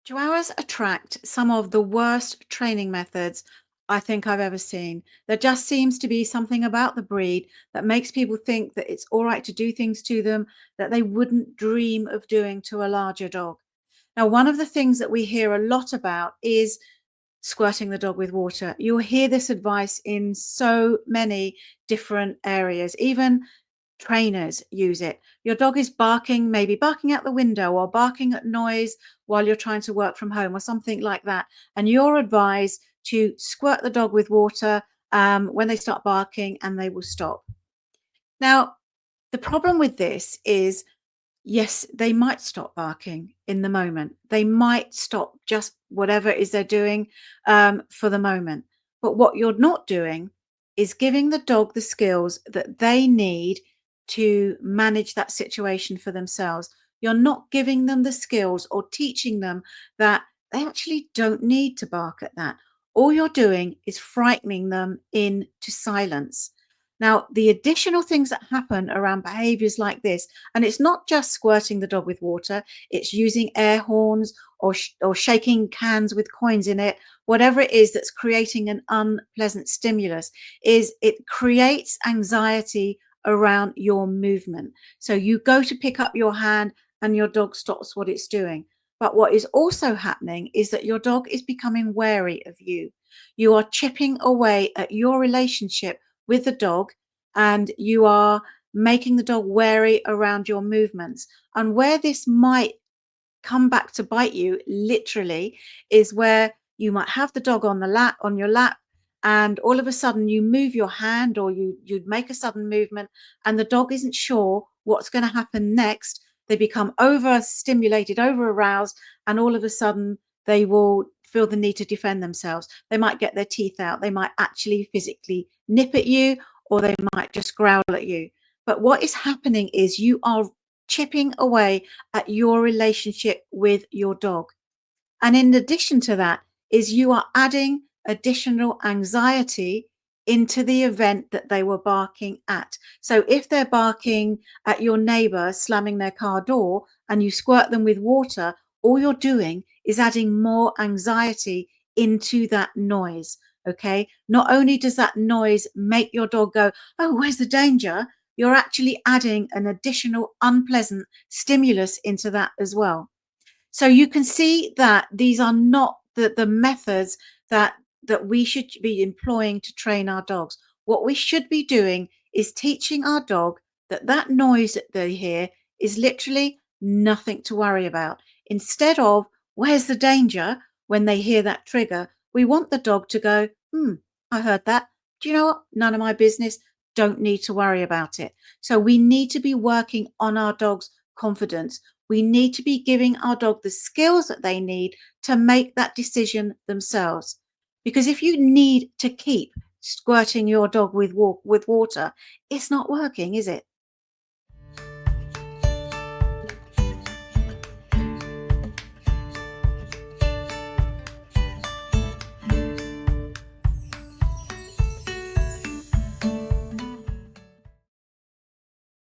Chihuahuas attract some of the worst training methods I think I've ever seen. There just seems to be something about the breed that makes people think that it's all right to do things to them that they wouldn't dream of doing to a larger dog. Now, one of the things that we hear a lot about is squirting the dog with water. You'll hear this advice in so many different areas. Even trainers use it. Your dog is barking, maybe barking out the window or barking at noise while you're trying to work from home or something like that. And you're advised to squirt the dog with water when they start barking and they will stop. Now, the problem with this is yes, they might stop barking in the moment. They might stop just whatever it is they're doing for the moment. But what you're not doing is giving the dog the skills that they need to manage that situation for themselves. You're not giving them the skills or teaching them that they actually don't need to bark at that. All you're doing is frightening them into silence. Now, the additional things that happen around behaviors like this, and it's not just squirting the dog with water, it's using air horns or shaking cans with coins in it, whatever it is that's creating an unpleasant stimulus, is it creates anxiety around your movement. So you go to pick up your hand and your dog stops what it's doing. But what is also happening is that your dog is becoming wary of you. You are chipping away at your relationship with the dog, and you are making the dog wary around your movements. And where this might come back to bite you literally is where you might have the dog on your lap, and all of a sudden you move your hand or you'd make a sudden movement and the dog isn't sure what's going to happen next. They become overstimulated, over aroused, and all of a sudden they will feel the need to defend themselves. They might get their teeth out, they might actually physically nip at you, or they might just growl at you. But what is happening is you are chipping away at your relationship with your dog. And in addition to that, is you are adding additional anxiety into the event that they were barking at. So if they're barking at your neighbor slamming their car door and you squirt them with water, all you're doing is adding more anxiety into that noise. Okay. Not only does that noise make your dog go, oh, where's the danger? You're actually adding an additional unpleasant stimulus into that as well. So you can see that these are not the methods that we should be employing to train our dogs. What we should be doing is teaching our dog that that noise that they hear is literally nothing to worry about. Instead of where's the danger when they hear that trigger, we want the dog to go, I heard that. Do you know what? None of my business. Don't need to worry about it. So we need to be working on our dog's confidence. We need to be giving our dog the skills that they need to make that decision themselves. Because if you need to keep squirting your dog with water, it's not working, is it?